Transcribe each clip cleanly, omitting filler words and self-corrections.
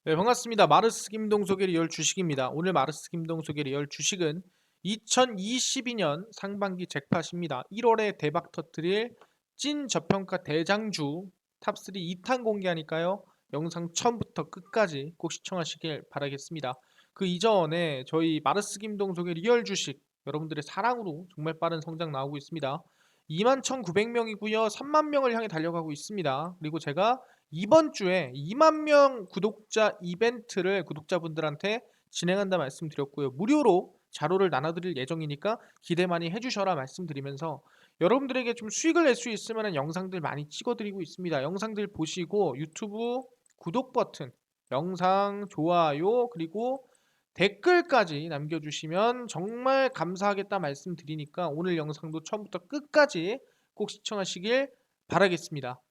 네, 반갑습니다. 마르스 김동석의 리얼 주식입니다. 오늘 마르스 김동석의 리얼 주식은 2022년 상반기 잭팟입니다. 1월에 대박 터뜨릴 찐 저평가 대장주 탑3 2탄 공개하니까요. 영상 처음부터 끝까지 꼭 시청하시길 바라겠습니다. 그 이전에 저희 마르스 김동석의 리얼 주식 여러분들의 사랑으로 정말 빠른 성장 나오고 있습니다. 21,900명이고요. 3만 명을 향해 달려가고 있습니다. 그리고 제가 이번 주에 2만 명 구독자 이벤트를 구독자분들한테 진행한다 말씀드렸고요. 무료로 자료를 나눠드릴 예정이니까 기대 많이 해주셔라 말씀드리면서 여러분들에게 좀 수익을 낼 수 있을 만한 영상들 많이 찍어드리고 있습니다. 영상들 보시고 유튜브 구독 버튼, 영상 좋아요 그리고 댓글까지 남겨주시면 정말 감사하겠다 말씀드리니까 오늘 영상도 처음부터 끝까지 꼭 시청하시길 바라겠습니다.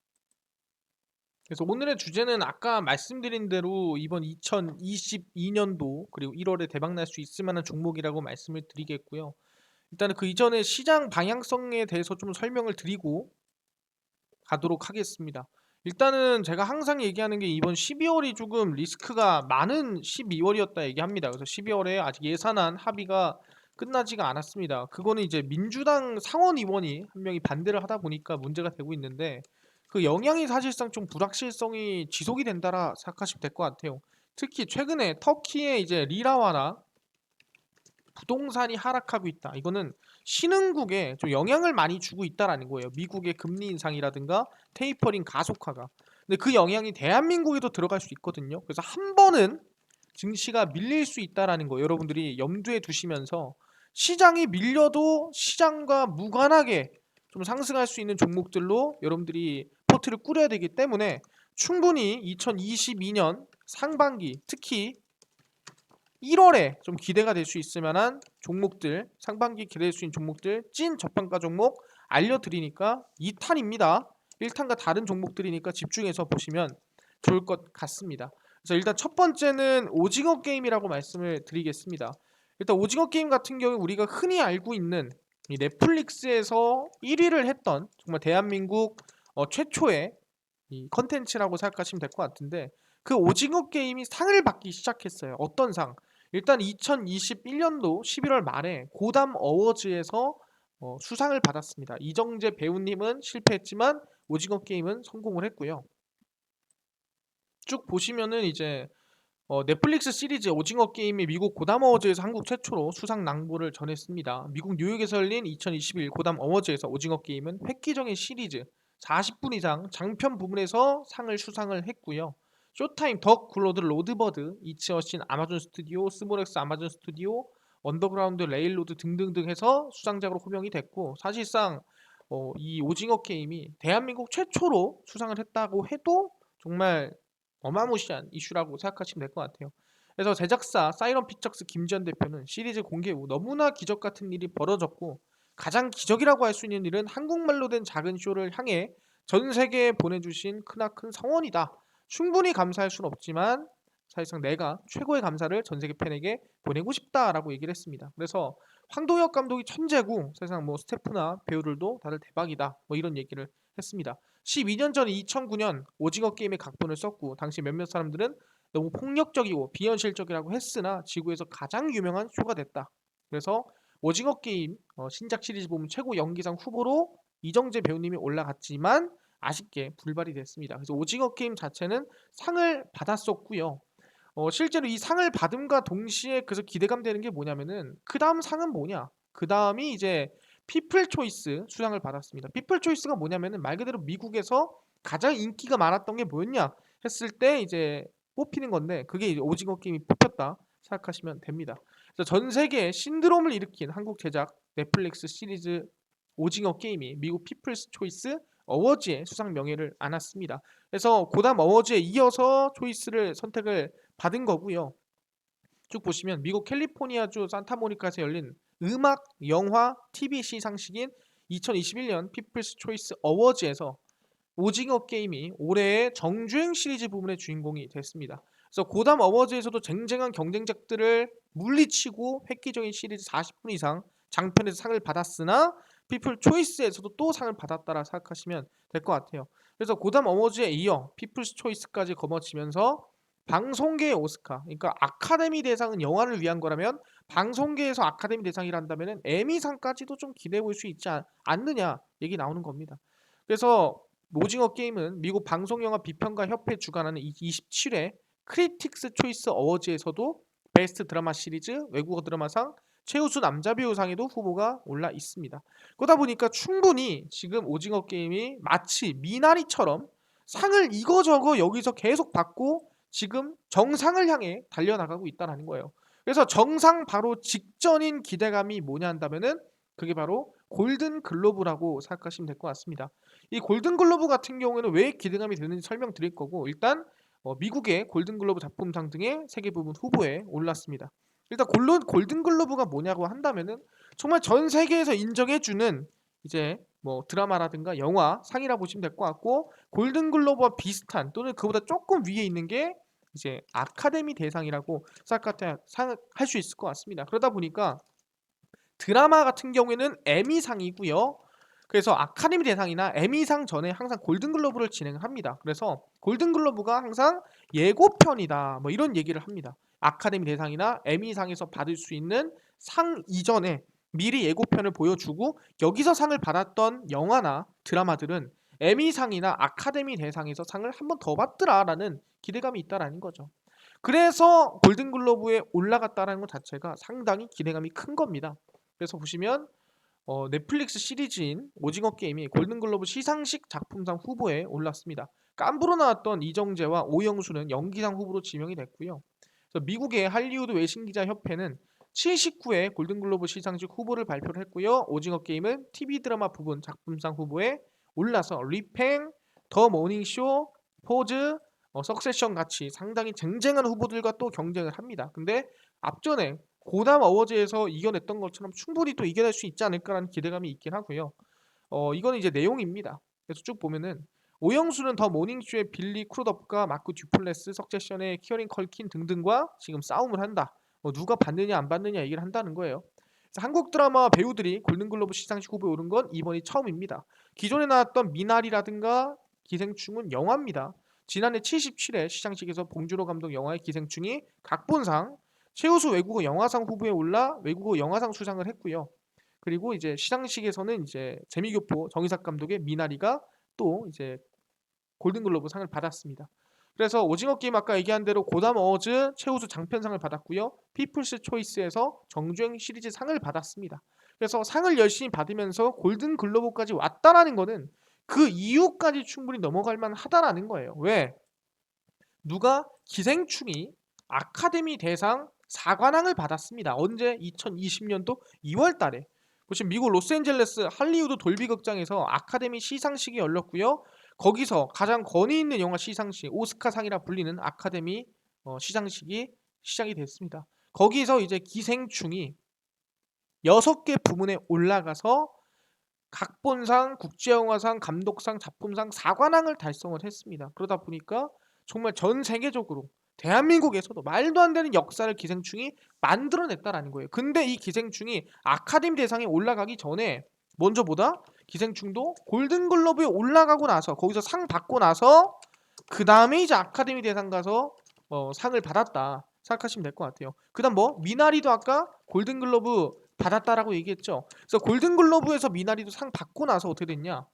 그래서 오늘의 주제는 아까 말씀드린 대로 이번 2022년도 그리고 1월에 대박 날 수 있을 만한 종목이라고 말씀을 드리겠고요. 일단은 그 이전에 시장 방향성에 대해서 좀 설명을 드리고 가도록 하겠습니다. 일단은 제가 항상 얘기하는 게 이번 12월이 조금 리스크가 많은 12월이었다 얘기합니다. 그래서 12월에 아직 예산안 합의가 끝나지가 않았습니다. 그거는 이제 민주당 상원 의원이 한 명이 반대를 하다 보니까 문제가 되고 있는데 그 영향이 사실상 좀 불확실성이 지속이 된다라 생각하시면 될 것 같아요. 특히 최근에 터키의 이제 리라와나 부동산이 하락하고 있다. 이거는 신흥국에 좀 영향을 많이 주고 있다라는 거예요. 미국의 금리 인상이라든가 테이퍼링 가속화가. 근데 그 영향이 대한민국에도 들어갈 수 있거든요. 그래서 한 번은 증시가 밀릴 수 있다라는 거 여러분들이 염두에 두시면서 시장이 밀려도 시장과 무관하게 좀 상승할 수 있는 종목들로 여러분들이 포트를 꾸려야 되기 때문에 충분히 2022년 상반기 특히 1월에 좀 기대가 될 수 있을 만한 종목들, 상반기 기대될 수 있는 종목들, 찐 저평가 종목 알려드리니까 2탄입니다. 1탄과 다른 종목들이니까 집중해서 보시면 좋을 것 같습니다. 그래서 일단 첫 번째는 오징어 게임이라고 말씀을 드리겠습니다. 일단 오징어 게임 같은 경우 우리가 흔히 알고 있는 이 넷플릭스에서 1위를 했던 정말 대한민국 최초의 이 컨텐츠라고 생각하시면 될 것 같은데 그 오징어 게임이 상을 받기 시작했어요. 어떤 상? 일단 2021년도 11월 말에 고담 어워즈에서 수상을 받았습니다. 이정재 배우님은 실패했지만 오징어 게임은 성공을 했고요. 쭉 보시면은 이제 넷플릭스 시리즈 오징어 게임이 미국 고담 어워즈에서 한국 최초로 수상 낭보를 전했습니다. 미국 뉴욕에서 열린 2021 고담 어워즈에서 오징어 게임은 획기적인 시리즈 40분 이상 장편 부분에서 상을 수상을 했고요. 쇼타임, 더 글로드, 로드버드, 이츠어신, 아마존 스튜디오, 스모렉스 아마존 스튜디오, 언더그라운드, 레일로드 등등등 해서 수상작으로 호명이 됐고 사실상 이 오징어 게임이 대한민국 최초로 수상을 했다고 해도 정말 어마무시한 이슈라고 생각하시면 될 것 같아요. 그래서 제작사 사이런 피처스 김지현 대표는 시리즈 공개 후 너무나 기적 같은 일이 벌어졌고 가장 기적이라고 할 수 있는 일은 한국말로 된 작은 쇼를 향해 전 세계에 보내주신 크나큰 성원이다. 충분히 감사할 수는 없지만 사실상 내가 최고의 감사를 전 세계 팬에게 보내고 싶다라고 얘기를 했습니다. 그래서 황동혁 감독이 천재고 세상 뭐 스태프나 배우들도 다들 대박이다. 뭐 이런 얘기를 했습니다. 12년 전 2009년 오징어 게임의 각본을 썼고 당시 몇몇 사람들은 너무 폭력적이고 비현실적이라고 했으나 지구에서 가장 유명한 쇼가 됐다. 그래서 오징어 게임 신작 시리즈 보면 최고 연기상 후보로 이정재 배우님이 올라갔지만 아쉽게 불발이 됐습니다. 그래서 오징어 게임 자체는 상을 받았었고요. 실제로 이 상을 받음과 동시에 그래서 기대감 되는 게 뭐냐면은 그 다음 상은 뭐냐? 그 다음이 이제 피플 초이스 수상을 받았습니다. 피플 초이스가 뭐냐면은 말 그대로 미국에서 가장 인기가 많았던 게 뭐였냐 했을 때 이제 뽑히는 건데 그게 이제 오징어 게임이 뽑혔다 생각하시면 됩니다. 그래서 전 세계에 신드롬을 일으킨 한국 제작 넷플릭스 시리즈 오징어 게임이 미국 피플스 초이스 어워즈의 수상 명예를 안았습니다. 그래서 고담 어워즈에 이어서 초이스를 선택을 받은 거고요. 쭉 보시면 미국 캘리포니아주 산타모니카에서 열린 음악, 영화, TV 시상식인 2021년 피플스 초이스 어워즈에서 오징어 게임이 올해의 정주행 시리즈 부문의 주인공이 됐습니다. 그래서 고담 어워즈에서도 쟁쟁한 경쟁작들을 물리치고 획기적인 시리즈 40분 이상 장편에서 상을 받았으나 피플 초이스에서도 또 상을 받았다라 생각하시면 될 것 같아요. 그래서 고담 어워즈에 이어 피플스 초이스까지 거머쥐면서 방송계의 오스카, 그러니까 아카데미 대상은 영화를 위한 거라면 방송계에서 아카데미 대상이란다면은 에미상까지도 좀 기대해 볼 수 있지 않느냐 얘기 나오는 겁니다. 그래서 오징어 게임은 미국 방송영화 비평가 협회 주관하는 27회 크리틱스 초이스 어워즈에서도 베스트 드라마 시리즈 외국어 드라마상 최우수 남자 배우상에도 후보가 올라 있습니다. 그러다 보니까 충분히 지금 오징어 게임이 마치 미나리처럼 상을 이거저거 여기서 계속 받고 지금 정상을 향해 달려나가고 있다는 거예요. 그래서 정상 바로 직전인 기대감이 뭐냐 한다면은 그게 바로 골든 글로브라고 생각하시면 될 것 같습니다. 이 골든 글로브 같은 경우에는 왜 기대감이 되는지 설명드릴 거고, 일단 미국의 골든 글로브 작품상 등의 세계 부분 후보에 올랐습니다. 일단 골든 글로브가 뭐냐고 한다면은 정말 전 세계에서 인정해주는 이제 뭐 드라마라든가 영화 상이라 보시면 될 것 같고, 골든 글로브와 비슷한 또는 그보다 조금 위에 있는 게 이제 아카데미 대상이라고 생각할 수 있을 것 같습니다. 그러다 보니까 드라마 같은 경우에는 에미상이고요. 그래서 아카데미 대상이나 에미상 전에 항상 골든글로브를 진행을 합니다. 그래서 골든글로브가 항상 예고편이다 뭐 이런 얘기를 합니다. 아카데미 대상이나 에미상에서 받을 수 있는 상 이전에 미리 예고편을 보여주고 여기서 상을 받았던 영화나 드라마들은 에미상이나 아카데미 대상에서 상을 한 번 더 받더라라는 기대감이 있다라는 거죠. 그래서 골든글로브에 올라갔다는 것 자체가 상당히 기대감이 큰 겁니다. 그래서 보시면 넷플릭스 시리즈인 오징어 게임이 골든글로브 시상식 작품상 후보에 올랐습니다. 깜부로 나왔던 이정재와 오영수는 연기상 후보로 지명이 됐고요. 그래서 미국의 할리우드 외신기자협회는 79회 골든글로브 시상식 후보를 발표를 했고요. 오징어 게임은 TV 드라마 부분 작품상 후보에 올라서 리팽, 더 모닝쇼, 포즈, 석세션 같이 상당히 쟁쟁한 후보들과 또 경쟁을 합니다. 근데 앞전에 고담 어워즈에서 이겨냈던 것처럼 충분히 또 이겨낼 수 있지 않을까라는 기대감이 있긴 하고요. 이거는 이제 내용입니다. 그래서 쭉 보면은 오영수는 더 모닝쇼의 빌리 크루덥과 마크 듀플레스, 석세션의 키어린 컬킨 등등과 지금 싸움을 한다. 누가 받느냐 안 받느냐 얘기를 한다는 거예요. 그래서 한국 드라마 배우들이 골든글로브 시상식 후보에 오른 건 이번이 처음입니다. 기존에 나왔던 미나리라든가 기생충은 영화입니다. 지난해 77회 시상식에서 봉준호 감독 영화의 기생충이 각본상 최우수 외국어 영화상 후보에 올라 외국어 영화상 수상을 했고요. 그리고 이제 시상식에서는 이제 재미교포 정의삭 감독의 미나리가 또 이제 골든글로브 상을 받았습니다. 그래서 오징어 게임 아까 얘기한 대로 고담 어워즈 최우수 장편상을 받았고요. 피플스 초이스에서 정주행 시리즈 상을 받았습니다. 그래서 상을 열심히 받으면서 골든글로브까지 왔다라는 거는 그 이후까지 충분히 넘어갈 만하다라는 거예요. 왜? 누가 기생충이 아카데미 대상 4관왕을 받았습니다. 언제? 2020년도 2월 달에. 보시면 미국 로스앤젤레스 할리우드 돌비 극장에서 아카데미 시상식이 열렸고요. 거기서 가장 권위 있는 영화 시상식, 오스카상이라 불리는 아카데미 시상식이 시작이 됐습니다. 거기서 이제 기생충이 6개 부문에 올라가서 각본상, 국제영화상, 감독상, 작품상 4관왕을 달성을 했습니다. 그러다 보니까 정말 전 세계적으로 대한민국에서도 말도 안 되는 역사를 기생충이 만들어냈다라는 거예요. 근데 이 기생충이 아카데미 대상에 올라가기 전에 먼저 보다 기생충도 골든글로브에 올라가고 나서 거기서 상 받고 나서 그 다음에 이제 아카데미 대상 가서 상을 받았다 생각하시면 될 것 같아요. 그다음 뭐 미나리도 아까 골든글로브 받았다라고 얘기했죠. 그래서 골든글로브에서 미나리도 상 받고 나서 어떻게 됐냐?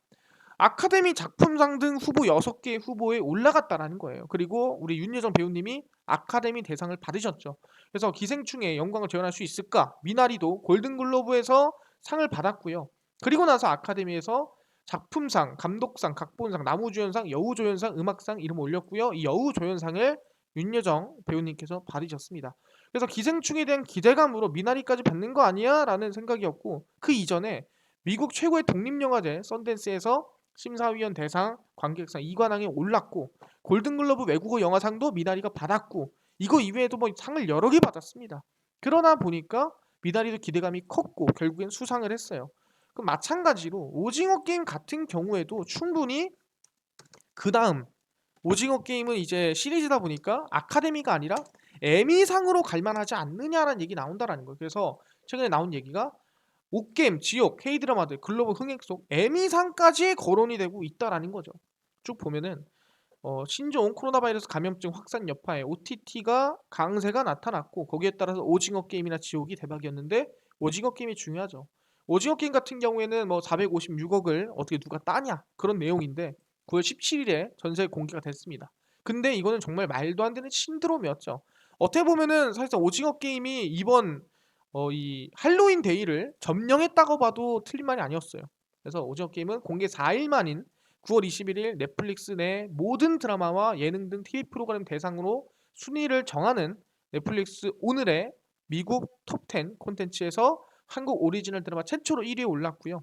아카데미 작품상 등 후보 6개 후보에 올라갔다라는 거예요. 그리고 우리 윤여정 배우님이 아카데미 대상을 받으셨죠. 그래서 기생충의 영광을 재현할 수 있을까? 미나리도 골든글로브에서 상을 받았고요. 그리고 나서 아카데미에서 작품상, 감독상, 각본상, 나무주연상, 여우조연상, 음악상 이름 올렸고요. 이 여우조연상을 윤여정 배우님께서 받으셨습니다. 그래서 기생충에 대한 기대감으로 미나리까지 받는 거 아니야? 라는 생각이었고, 그 이전에 미국 최고의 독립영화제 썬댄스에서 심사위원 대상, 관객상 2관왕에 올랐고, 골든글러브 외국어 영화상도 미나리가 받았고, 이거 이외에도 뭐 상을 여러 개 받았습니다. 그러다 보니까 미나리도 기대감이 컸고 결국엔 수상을 했어요. 그럼 마찬가지로 오징어 게임 같은 경우에도 충분히 그 다음 오징어 게임은 이제 시리즈다 보니까 아카데미가 아니라 에미상으로 갈만하지 않느냐라는 얘기 나온다라는 거예요. 그래서 최근에 나온 얘기가 옥게임, 지옥, K드라마들, 글로벌 흥행 속 에미상까지 거론이 되고 있다라는 거죠. 쭉 보면은 신종 코로나 바이러스 감염증 확산 여파에 OTT가 강세가 나타났고 거기에 따라서 오징어 게임이나 지옥이 대박이었는데 오징어 게임이 중요하죠. 오징어 게임 같은 경우에는 뭐 456억을 어떻게 누가 따냐 그런 내용인데 9월 17일에 전세 공개가 됐습니다. 근데 이거는 정말 말도 안 되는 신드롬이었죠. 어떻게 보면은 사실상 오징어 게임이 이번 이 할로윈 데이를 점령했다고 봐도 틀린 말이 아니었어요. 그래서 오징어 게임은 공개 4일 만인 9월 21일 넷플릭스 내 모든 드라마와 예능 등 TV 프로그램 대상으로 순위를 정하는 넷플릭스 오늘의 미국 톱10 콘텐츠에서 한국 오리지널 드라마 최초로 1위에 올랐고요.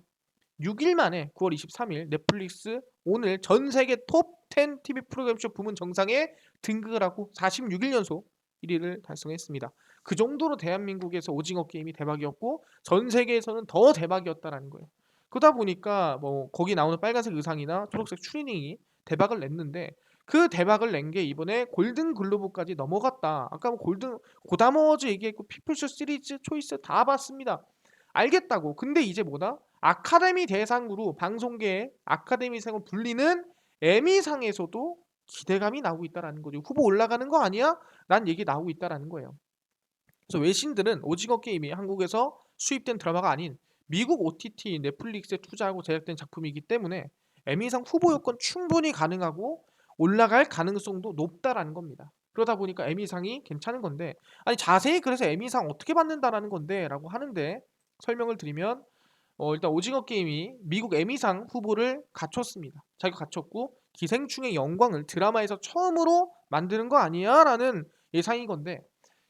6일 만에 9월 23일 넷플릭스 오늘 전 세계 톱10 TV 프로그램쇼 부문 정상에 등극을 하고 46일 연속 1위를 달성했습니다. 그 정도로 대한민국에서 오징어 게임이 대박이었고 전 세계에서는 더 대박이었다라는 거예요. 그러다 보니까 뭐 거기 나오는 빨간색 의상이나 초록색 추리닝이 대박을 냈는데 그 대박을 낸 게 이번에 골든 글로브까지 넘어갔다. 아까 뭐 골든 고다머즈 얘기했고 피플쇼 시리즈 초이스 다 봤습니다. 알겠다고. 근데 이제 뭐다? 아카데미 대상으로 방송계의 아카데미상을 불리는 에미상에서도 기대감이 나오고 있다라는 거죠. 후보 올라가는 거 아니야? 란 얘기 나오고 있다라는 거예요. 그래서 외신들은 오징어 게임이 한국에서 수입된 드라마가 아닌 미국 OTT 넷플릭스에 투자하고 제작된 작품이기 때문에 에미상 후보 요건 충분히 가능하고 올라갈 가능성도 높다라는 겁니다. 그러다 보니까 에미상이 괜찮은 건데 아니 자세히 그래서 에미상 어떻게 받는다라는 건데 라고 하는데 설명을 드리면 일단 오징어 게임이 미국 에미상 후보를 갖췄습니다. 자기가 갖췄고 기생충의 영광을 드라마에서 처음으로 만드는 거 아니야? 라는 예상인 건데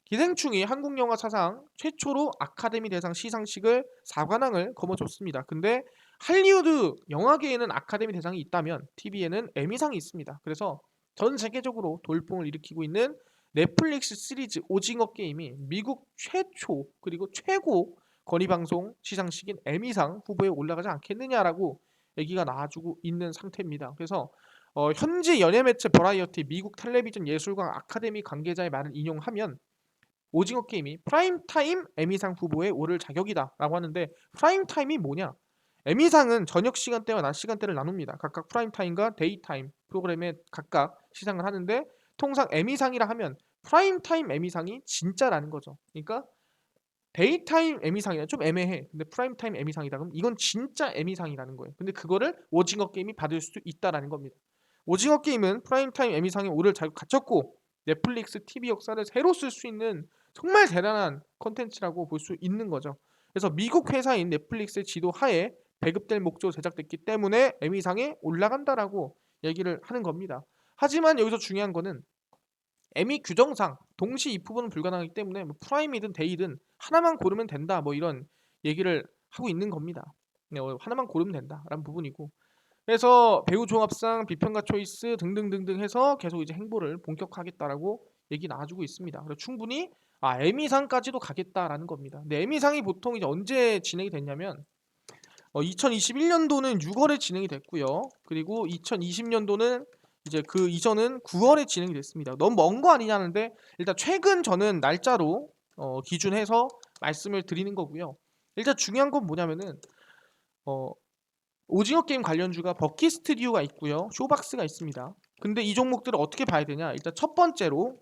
기생충이 한국 영화 사상 최초로 아카데미 대상 시상식을 4관왕을 거머쥐었습니다. 근데 할리우드 영화계에는 아카데미 대상이 있다면 TV에는 에미상이 있습니다. 그래서 전 세계적으로 돌풍을 일으키고 있는 넷플릭스 시리즈 오징어 게임이 미국 최초 그리고 최고 건의방송 시상식인 에미상 후보에 올라가지 않겠느냐라고 얘기가 나와주고 있는 상태입니다. 그래서 현지 연예매체 버라이어티 미국 텔레비전 예술관 아카데미 관계자의 말을 인용하면 오징어 게임이 프라임타임 에미상 후보에 오를 자격이다라고 하는데 프라임타임이 뭐냐? 에미상은 저녁 시간대와 낮 시간대를 나눕니다. 각각 프라임타임과 데이타임 프로그램에 각각 시상을 하는데 통상 에미상이라 하면 프라임타임 에미상이 진짜라는 거죠. 그러니까 데이타임 에미상이라 좀 애매해. 근데 프라임타임 에미상이다 그럼 이건 진짜 에미상이라는 거예요. 근데 그거를 오징어 게임이 받을 수 있다라는 겁니다. 오징어 게임은 프라임타임 에미상에 오를 자격 갖췄고 넷플릭스 TV 역사를 새로 쓸 수 있는 정말 대단한 컨텐츠라고 볼 수 있는 거죠. 그래서 미국 회사인 넷플릭스의 지도 하에 배급될 목적으로 제작됐기 때문에 에미상에 올라간다라고 얘기를 하는 겁니다. 하지만 여기서 중요한 거는 에미 규정상 동시 입후보는 불가능하기 때문에 뭐 프라임이든 데이든 하나만 고르면 된다 뭐 이런 얘기를 하고 있는 겁니다. 하나만 고르면 된다라는 부분이고 그래서 배우 종합상 비평가 초이스 등등등등 해서 계속 이제 행보를 본격화하겠다라고 얘기 나와주고 있습니다. 그래서 충분히 에미상까지도 가겠다라는 겁니다. 근데 에미상이 보통 이제 언제 진행이 됐냐면 2021년도는 6월에 진행이 됐고요. 그리고 2020년도는 이제 그 이전은 9월에 진행이 됐습니다. 너무 먼 거 아니냐는데 일단 최근 저는 날짜로 기준해서 말씀을 드리는 거고요. 일단 중요한 건 뭐냐면은 오징어 게임 관련주가 버키 스튜디오가 있고요. 쇼박스가 있습니다. 근데 이 종목들을 어떻게 봐야 되냐? 일단 첫 번째로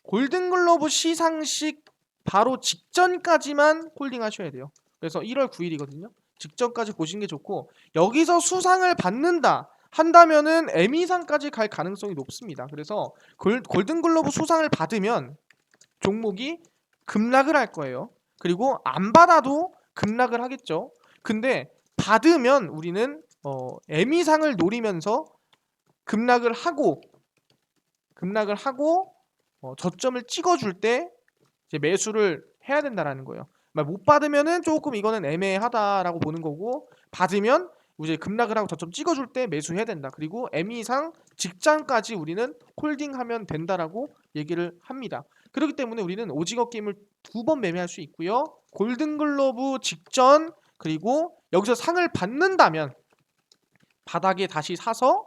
골든글러브 시상식 바로 직전까지만 홀딩 하셔야 돼요. 그래서 1월 9일이거든요. 직전까지 보시는 게 좋고 여기서 수상을 받는다 한다면은 에미상까지 갈 가능성이 높습니다. 그래서 골든글러브 수상을 받으면 종목이 급락을 할 거예요. 그리고 안 받아도 급락을 하겠죠. 근데 받으면 우리는 에미상을 노리면서 급락을 하고 저점을 찍어줄 때 이제 매수를 해야 된다라는 거예요. 못 받으면은 조금 이거는 애매하다라고 보는 거고 받으면 이제 급락을 하고 저점 찍어줄 때 매수해야 된다. 그리고 에미상 직전까지 우리는 홀딩하면 된다라고 얘기를 합니다. 그렇기 때문에 우리는 오징어 게임을 2번 매매할 수 있고요. 골든글러브 직전 그리고 여기서 상을 받는다면 바닥에 다시 사서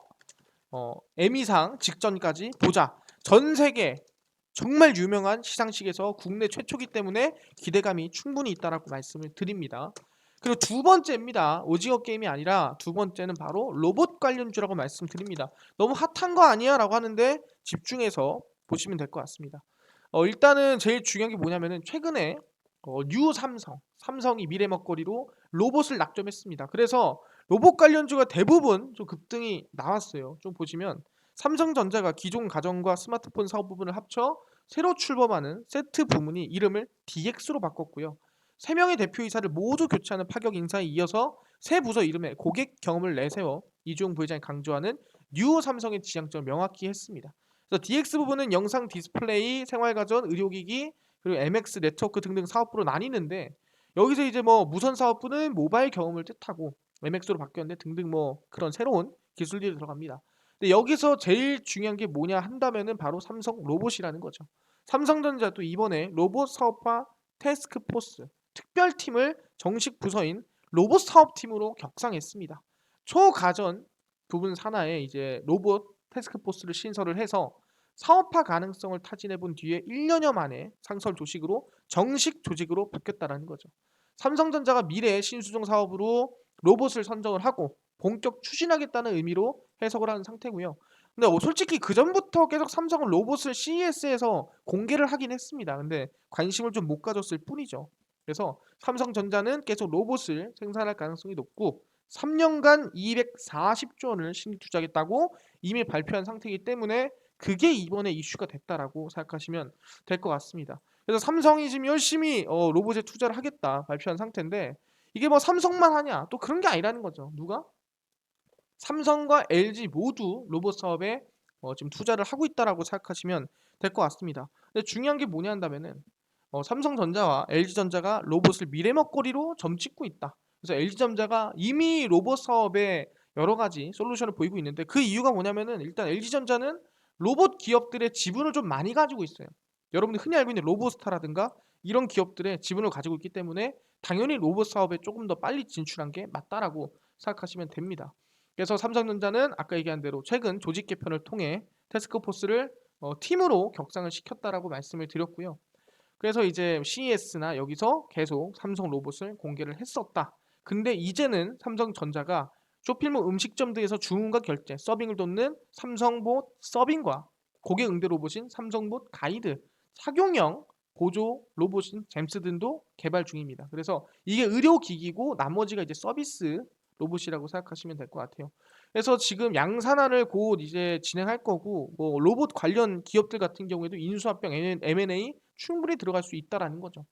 에미상 직전까지 보자. 전 세계 정말 유명한 시상식에서 국내 최초기 때문에 기대감이 충분히 있다라고 말씀을 드립니다. 그리고 두 번째입니다. 오징어 게임이 아니라 두 번째는 바로 로봇 관련주라고 말씀드립니다. 너무 핫한 거 아니야? 라고 하는데 집중해서 보시면 될 것 같습니다. 일단은 제일 중요한 게 뭐냐면은 최근에 뉴 삼성이 미래 먹거리로 로봇을 낙점했습니다. 그래서 로봇 관련주가 대부분 좀 급등이 나왔어요. 좀 보시면 삼성전자가 기존 가전과 스마트폰 사업 부분을 합쳐 새로 출범하는 세트 부문이 이름을 DX로 바꿨고요. 3명의 대표이사를 모두 교체하는 파격 인사에 이어서 새 부서 이름에 고객 경험을 내세워 이주용 부회장이 강조하는 뉴 삼성의 지향점을 명확히 했습니다. 그래서 DX 부분은 영상 디스플레이, 생활가전, 의료기기, 그리고 MX 네트워크 등등 사업부로 나뉘는데 여기서 이제 뭐 무선 사업부는 모바일 경험을 뜻하고 MX로 바뀌었는데 등등 뭐 그런 새로운 기술들이 들어갑니다. 근데 여기서 제일 중요한 게 뭐냐 한다면은 바로 삼성 로봇이라는 거죠. 삼성전자도 이번에 로봇 사업화 태스크포스 특별팀을 정식 부서인 로봇 사업팀으로 격상했습니다. 초가전 부분 산하에 이제 로봇 태스크포스를 신설을 해서 사업화 가능성을 타진해 본 뒤에 1년여 만에 상설 조직으로 정식 조직으로 바뀌었다라는 거죠. 삼성전자가 미래 신수종 사업으로 로봇을 선정을 하고 본격 추진하겠다는 의미로 해석을 하는 상태고요. 근데 솔직히 그 전부터 계속 삼성은 로봇을 CES에서 공개를 하긴 했습니다. 근데 관심을 좀 못 가졌을 뿐이죠. 그래서 삼성전자는 계속 로봇을 생산할 가능성이 높고 3년간 240조 원을 신규 투자하겠다고 이미 발표한 상태이기 때문에 그게 이번에 이슈가 됐다라고 생각하시면 될 것 같습니다. 그래서 삼성이 지금 열심히 로봇에 투자를 하겠다 발표한 상태인데 이게 뭐 삼성만 하냐? 또 그런 게 아니라는 거죠. 누가? 삼성과 LG 모두 로봇 사업에 지금 투자를 하고 있다라고 생각하시면 될 것 같습니다. 근데 중요한 게 뭐냐 한다면은 삼성전자와 LG전자가 로봇을 미래 먹거리로 점찍고 있다. 그래서 LG전자가 이미 로봇 사업에 여러 가지 솔루션을 보이고 있는데 그 이유가 뭐냐면은 일단 LG전자는 로봇 기업들의 지분을 좀 많이 가지고 있어요. 여러분들 흔히 알고 있는 로봇스타라든가 이런 기업들의 지분을 가지고 있기 때문에 당연히 로봇 사업에 조금 더 빨리 진출한 게 맞다라고 생각하시면 됩니다. 그래서 삼성전자는 아까 얘기한 대로 최근 조직 개편을 통해 태스크포스를 팀으로 격상을 시켰다라고 말씀을 드렸고요. 그래서 이제 CES나 여기서 계속 삼성 로봇을 공개를 했었다. 근데 이제는 삼성전자가 쇼핑몰 음식점 등에서 주문과 결제, 서빙을 돕는 삼성봇 서빙과 고객 응대 로봇인 삼성봇 가이드, 착용형 보조 로봇인 잼스 등도 개발 중입니다. 그래서 이게 의료기기고 나머지가 이제 서비스 로봇이라고 생각하시면 될 것 같아요. 그래서 지금 양산화를 곧 이제 진행할 거고 뭐 로봇 관련 기업들 같은 경우에도 인수합병 M&A 충분히 들어갈 수 있다라는 거죠.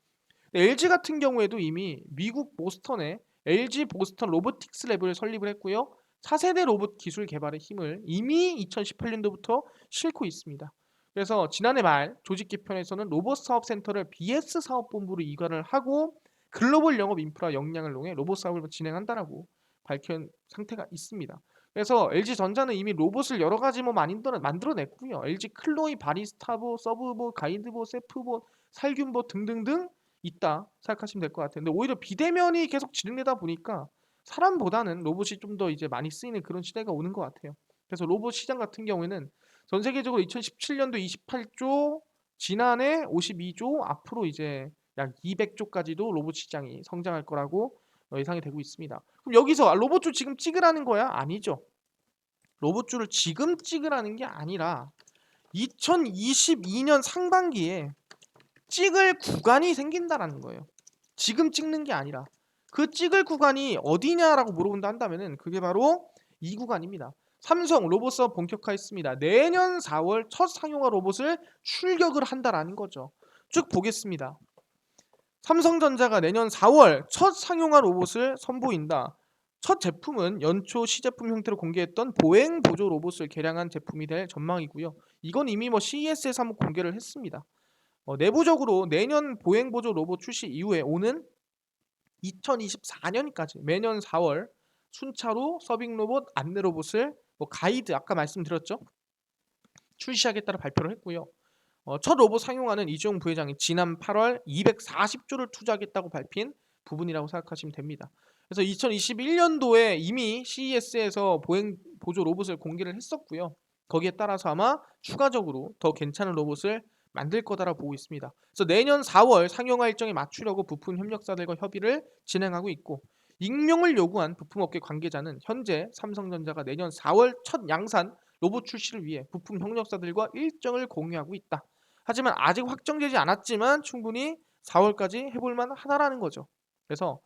LG 같은 경우에도 이미 미국 보스턴에 LG 보스턴 로보틱스 랩을 설립을 했고요. 4세대 로봇 기술 개발의 힘을 이미 2018년도부터 싣고 있습니다. 그래서 지난해 말 조직 개편에서는 로봇 사업 센터를 BS 사업본부로 이관을 하고 글로벌 영업 인프라 역량을 이용해 로봇 사업을 진행한다라고 밝힌 상태가 있습니다. 그래서 LG전자는 이미 로봇을 여러 가지 뭐 많이 만들어냈고요. LG 클로이, 바리스타보, 서브보, 가이드보, 세프보, 살균보 등등등 있다 생각하시면 될 것 같아요. 근데 오히려 비대면이 계속 진행되다 보니까 사람보다는 로봇이 좀 더 이제 많이 쓰이는 그런 시대가 오는 것 같아요. 그래서 로봇 시장 같은 경우에는 전 세계적으로 2017년도 28조, 지난해 52조, 앞으로 이제 약 200조까지도 로봇 시장이 성장할 거라고 예상이 되고 있습니다. 그럼 여기서 로봇주 지금 찍으라는 거야? 아니죠. 로봇주를 지금 찍으라는 게 아니라 2022년 상반기에 찍을 구간이 생긴다라는 거예요. 지금 찍는 게 아니라 그 찍을 구간이 어디냐라고 물어본다 한다면은 그게 바로 이 구간입니다. 삼성 로봇 사업 본격화했습니다. 내년 4월 첫 상용화 로봇을 출격을 한다라는 거죠. 쭉 보겠습니다. 삼성전자가 내년 4월 첫 상용화 로봇을 선보인다. 첫 제품은 연초 시제품 형태로 공개했던 보행 보조 로봇을 개량한 제품이 될 전망이고요. 이건 이미 뭐 CES에서 한번 공개를 했습니다. 내부적으로 내년 보행 보조 로봇 출시 이후에 오는 2024년까지 매년 4월 순차로 서빙 로봇, 안내 로봇을 뭐 가이드 아까 말씀드렸죠. 출시하겠다고 발표를 했고요. 첫 로봇 상용화는 이재용 부회장이 지난 8월 240조를 투자하겠다고 밝힌 부분이라고 생각하시면 됩니다. 그래서 2021년도에 이미 CES에서 보행 보조 로봇을 공개를 했었고요. 거기에 따라서 아마 추가적으로 더 괜찮은 로봇을 만들 거다라고 보고 있습니다. 그래서 내년 4월 상용화 일정에 맞추려고 부품 협력사들과 협의를 진행하고 있고 익명을 요구한 부품업계 관계자는 현재 삼성전자가 내년 4월 첫 양산 로봇 출시를 위해 부품 협력사들과 일정을 공유하고 있다. 하지만 아직 확정되지 않았지만 충분히 4월까지 해볼 만하다라는 거죠. 그래서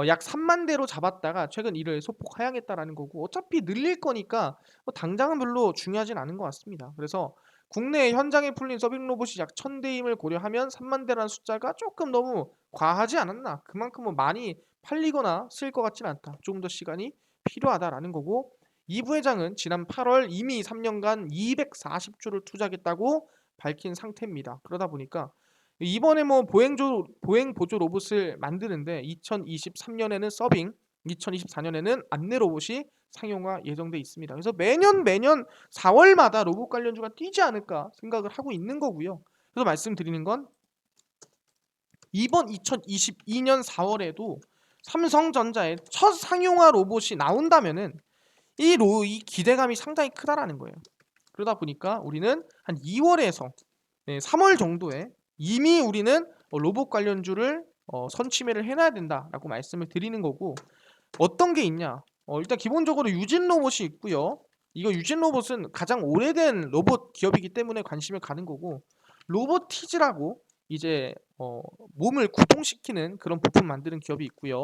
약 3만 대로 잡았다가 최근 이를 소폭 하향했다라는 거고, 어차피 늘릴 거니까 당장은 별로 중요하진 않은 것 같습니다. 그래서 국내 현장에 풀린 서빙 로봇이 약 1000대임을 고려하면 3만 대라는 숫자가 조금 너무 과하지 않았나? 그만큼 많이 팔리거나 쓸 것 같진 않다. 조금 더 시간이 필요하다라는 거고, 이 부회장은 지난 8월 이미 3년간 240조를 투자하겠다고 밝힌 상태입니다. 그러다 보니까 이번에 보행 보조 로봇을 만드는데 2023년에는 서빙, 2024년에는 안내 로봇이 상용화 예정돼 있습니다. 그래서 매년 4월마다 로봇 관련주가 뛰지 않을까 생각을 하고 있는 거고요. 그래서 말씀드리는 건 이번 2022년 4월에도 삼성전자의 첫 상용화 로봇이 나온다면은 이 기대감이 상당히 크다라는 거예요. 그러다 보니까 우리는 한 2월에서 3월 정도에 이미 우리는 로봇 관련주를 선취매를 해놔야 된다라고 말씀을 드리는 거고, 어떤 게 있냐? 일단 기본적으로 유진 로봇이 있고요. 이거 유진 로봇은 가장 오래된 로봇 기업이기 때문에 관심을 가는 거고, 로보티즈라고 이제 몸을 구동시키는 그런 부품 만드는 기업이 있고요.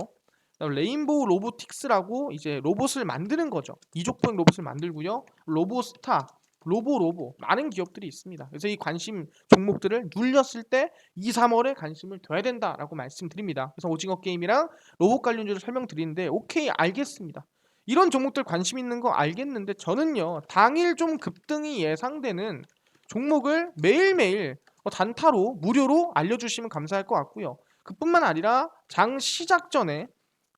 레인보우 로보틱스라고 이제 로봇을 만드는 거죠. 이족보행 로봇을 만들고요. 로보스타, 로보 많은 기업들이 있습니다. 그래서 이 관심 종목들을 눌렸을 때 2, 3월에 관심을 둬야 된다라고 말씀드립니다. 그래서 오징어 게임이랑 로봇 관련주를 설명드리는데, 오케이, 알겠습니다. 이런 종목들 관심 있는 거 알겠는데, 저는요 당일 좀 급등이 예상되는 종목을 매일매일 단타로 무료로 알려주시면 감사할 것 같고요. 그뿐만 아니라 장 시작 전에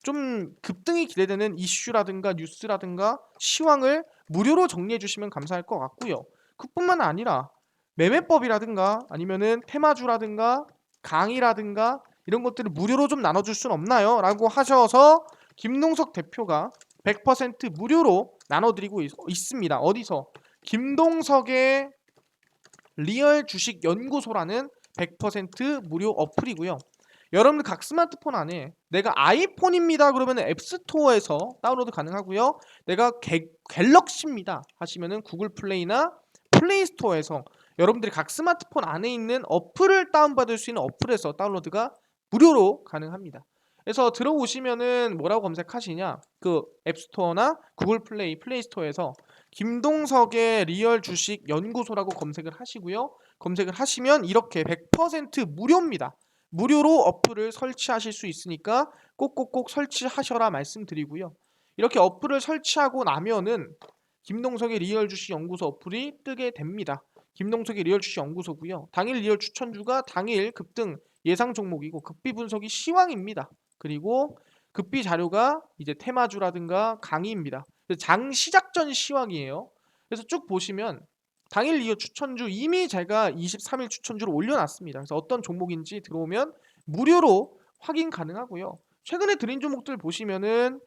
좀 급등이 기대되는 이슈라든가 뉴스라든가 시황을 무료로 정리해 주시면 감사할 것 같고요. 그뿐만 아니라 매매법이라든가 아니면은 테마주라든가 강의라든가 이런 것들을 무료로 좀 나눠줄 순 없나요? 라고 하셔서 김동석 대표가 100% 무료로 나눠드리고 있습니다. 어디서? 김동석의 리얼 주식 연구소라는 100% 무료 어플이고요. 여러분들 각 스마트폰 안에 내가 아이폰입니다 그러면 앱스토어에서 다운로드 가능하고요. 내가 갤럭시입니다 하시면은 구글 플레이나 플레이스토어에서 여러분들이 각 스마트폰 안에 있는 어플을 다운받을 수 있는 어플에서 다운로드가 무료로 가능합니다. 그래서 들어오시면은 뭐라고 검색하시냐, 그 앱스토어나 구글 플레이, 플레이스토어에서 김동석의 리얼 주식 연구소라고 검색을 하시고요. 검색을 하시면 이렇게 100% 무료입니다. 무료로 어플을 설치하실 수 있으니까 꼭꼭꼭 설치하셔라 말씀드리고요. 이렇게 어플을 설치하고 나면은 김동석의 리얼 주식 연구소 어플이 뜨게 됩니다. 김동석의 리얼 주식 연구소고요. 당일 리얼 추천주가 당일 급등 예상 종목이고, 급비 분석이 시황입니다. 그리고 급비 자료가 이제 테마주라든가 강의입니다. 장 시작 전 시황이에요. 그래서 쭉 보시면 당일 리얼 추천주 이미 제가 23일 추천주를 올려놨습니다. 그래서 어떤 종목인지 들어오면 무료로 확인 가능하고요. 최근에 드린 종목들 보시면은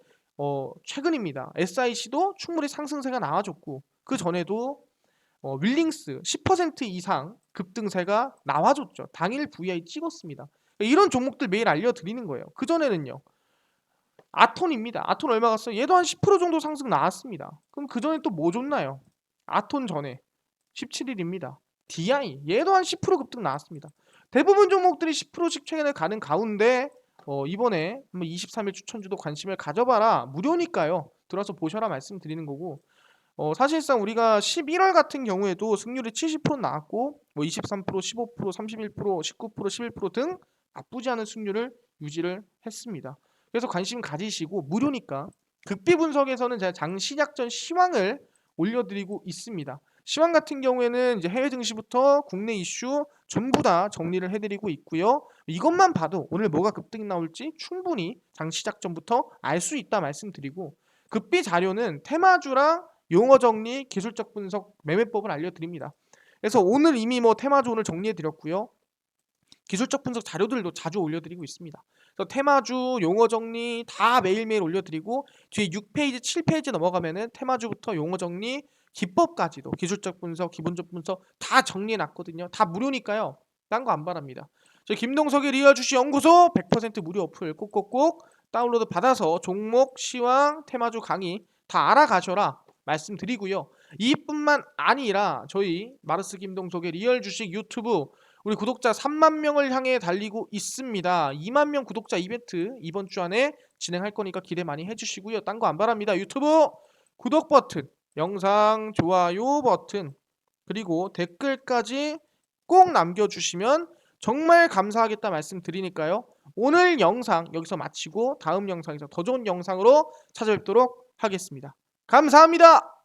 최근입니다. SIC도 충분히 상승세가 나와줬고, 그 전에도 윌링스 10% 이상 급등세가 나와줬죠. 당일 VI 찍었습니다. 이런 종목들 매일 알려드리는 거예요. 그 전에는요, 아톤입니다. 아톤 얼마 갔어요? 얘도 한 10% 정도 상승 나왔습니다. 그럼 그 전에 또 뭐 줬나요? 아톤 전에 17일입니다. DI 얘도 한 10% 급등 나왔습니다. 대부분 종목들이 10%씩 최근에 가는 가운데 이번에 23일 추천주도 관심을 가져봐라. 무료니까요. 들어와서 보셔라 말씀드리는 거고, 사실상 우리가 11월 같은 경우에도 승률이 70% 나왔고, 23%, 15%, 31%, 19%, 11%등 나쁘지 않은 승률을 유지를 했습니다. 그래서 관심 가지시고, 무료니까 극비 분석에서는 제가 장 시작 전 시황을 올려드리고 있습니다. 시황 같은 경우에는 이제 해외 증시부터 국내 이슈 전부 다 정리를 해드리고 있고요. 이것만 봐도 오늘 뭐가 급등이 나올지 충분히 장 시작 전부터 알 수 있다 말씀드리고, 급비 자료는 테마주랑 용어 정리, 기술적 분석, 매매법을 알려드립니다. 그래서 오늘 이미 테마주 오늘 정리해드렸고요. 기술적 분석 자료들도 자주 올려드리고 있습니다. 그래서 테마주, 용어 정리 다 매일매일 올려드리고, 뒤에 6페이지, 7페이지 넘어가면은 테마주부터 용어 정리, 기법까지도 기술적 분석, 기본적 분석 다 정리해놨거든요. 다 무료니까요. 딴 거 안 바랍니다. 저 김동석의 리얼 주식 연구소 100% 무료 어플 꼭꼭꼭 다운로드 받아서 종목, 시황, 테마주 강의 다 알아가셔라 말씀드리고요. 이뿐만 아니라 저희 마르스 김동석의 리얼 주식 유튜브 우리 구독자 3만 명을 향해 달리고 있습니다. 2만 명 구독자 이벤트 이번 주 안에 진행할 거니까 기대 많이 해주시고요. 딴 거 안 바랍니다. 유튜브 구독 버튼, 영상 좋아요 버튼, 그리고 댓글까지 꼭 남겨주시면 정말 감사하겠다 말씀드리니까요. 오늘 영상 여기서 마치고 다음 영상에서 더 좋은 영상으로 찾아뵙도록 하겠습니다. 감사합니다.